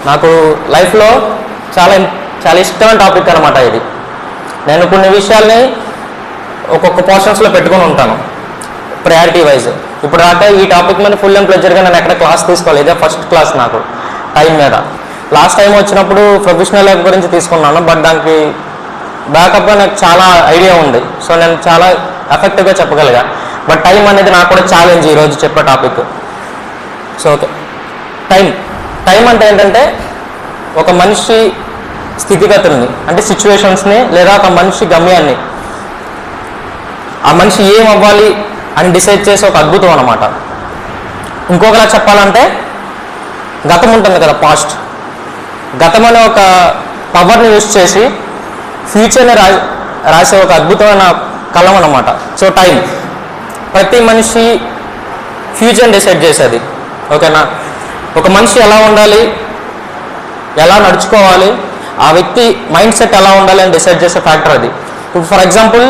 నాకు లైఫ్లో చాలా చాలా ఇష్టమైన టాపిక్ అనమాట ఇది. నేను కొన్ని విషయాల్ని ఒక్కొక్క పోర్షన్స్లో పెట్టుకొని ఉంటాను ప్రయారిటీ వైజ్. ఇప్పుడు దాకా ఈ టాపిక్ మీద ఫుల్ అండ్ ప్లెజర్గా నేను ఎక్కడ క్లాస్ తీసుకోవాలి, ఇదే ఫస్ట్ క్లాస్ నాకు టైం మీద. లాస్ట్ టైం వచ్చినప్పుడు ప్రొఫెషనల్ లైఫ్ గురించి తీసుకున్నాను, బట్ దానికి బ్యాకప్గా నాకు చాలా ఐడియా ఉంది. సో నేను చాలా ఎఫెక్టివ్గా చెప్పగలిగా. బట్ టైం అనేది నాకు కూడా ఛాలెంజ్ ఈరోజు చెప్పే టాపిక్. సో ఓకే, టైం అంటే ఏంటంటే ఒక మనిషి స్థితిగతుల్ని, అంటే సిచ్యువేషన్స్ని, లేదా ఒక మనిషి గమ్యాన్ని, ఆ మనిషి ఏం అవ్వాలి అని డిసైడ్ చేసే ఒక అద్భుతం అన్నమాట. ఇంకొకలా చెప్పాలంటే గతం ఉంటుంది కదా, పాస్ట్. గతం అనే ఒక పవర్ని యూజ్ చేసి ఫ్యూచర్ని రాసే ఒక అద్భుతమైన కలం అన్నమాట. సో టైం ప్రతి మనిషి ఫ్యూచర్ని డిసైడ్ చేసేది. ఓకేనా? ఒక మనిషి ఎలా ఉండాలి, ఎలా నడుచుకోవాలి, ఆ వ్యక్తి మైండ్ సెట్ ఎలా ఉండాలి అని డిసైడ్ చేసే ఫ్యాక్టర్ అది. ఇప్పుడు ఫర్ ఎగ్జాంపుల్,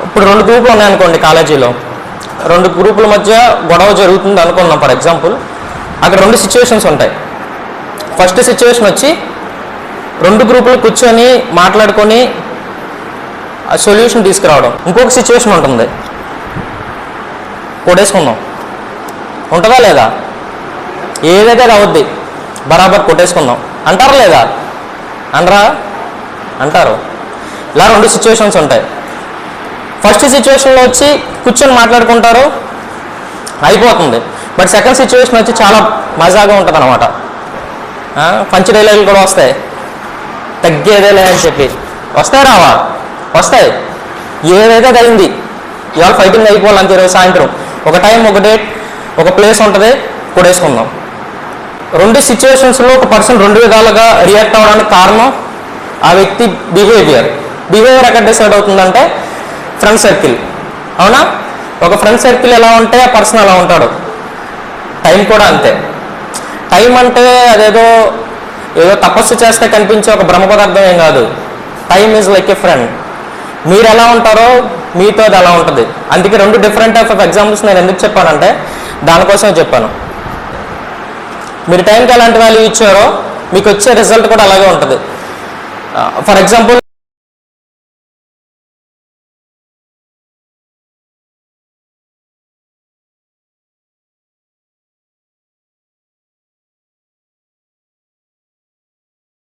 ఇప్పుడు 2 గ్రూపులు ఉన్నాయనుకోండి కాలేజీలో, 2 గ్రూపుల మధ్య గొడవ జరుగుతుంది అనుకున్నాం ఫర్ ఎగ్జాంపుల్. అక్కడ 2 సిచ్యువేషన్స్ ఉంటాయి. ఫస్ట్ సిచ్యువేషన్ వచ్చి 2 గ్రూపులు కూర్చొని మాట్లాడుకొని ఆ సొల్యూషన్ తీసుకురావడం. ఇంకొక సిచ్యువేషన్ ఉంటుంది, కొట్టేసుకుందాం. ఉంటుందా లేదా? ఏదైతే కావద్ది బరాబర్ కొట్టేసుకుందాం అంటారా లేదా? అనరా? అంటారు. ఇలా 2 సిచ్యువేషన్స్ ఉంటాయి. ఫస్ట్ సిచ్యువేషన్లో వచ్చి కూర్చొని మాట్లాడుకుంటారు, అయిపోతుంది. బట్ సెకండ్ సిచ్యువేషన్ వచ్చి చాలా మజాగా ఉంటుంది అనమాట. పంచ్ డైలాగులు కూడా వస్తాయి, తగ్గేదేలే అని చెప్పి. వస్తాయి రావా? వస్తాయి. ఏదైతే అయింది, ఇవాళ ఫైటింగ్ అయిపోవాలి అంతే. ఈరోజు సాయంత్రం ఒక టైం, ఒక డేట్, ఒక ప్లేస్ ఉంటుంది, కొడేసుకుందాం. 2 సిచ్యువేషన్స్లో ఒక పర్సన్ 2 విధాలుగా రియాక్ట్ అవ్వడానికి కారణం ఆ వ్యక్తి బిహేవియర్ ఎక్కడ డిసైడ్ అవుతుందంటే ఫ్రెండ్ సర్కిల్. అవునా? ఒక ఫ్రెండ్ సర్కిల్ ఎలా ఉంటే ఆ పర్సన్ అలా ఉంటాడు. టైం కూడా అంతే. టైం అంటే అదేదో తపస్సు చేస్తే కనిపించే ఒక బ్రహ్మ పదార్థం ఏం కాదు. Time is like A friend. మీరు ఎలా ఉంటారో మీతో అది అలా ఉంటుంది. అందుకే 2 డిఫరెంట్ టైప్ ఆఫ్ ఎగ్జాంపుల్స్ నేను ఎందుకు చెప్పానంటే దానికోసమే చెప్పాను. మీరు టైంకి ఎలాంటి వాల్యూ ఇచ్చారో మీకు వచ్చే రిజల్ట్ కూడా అలాగే ఉంటుంది. For example,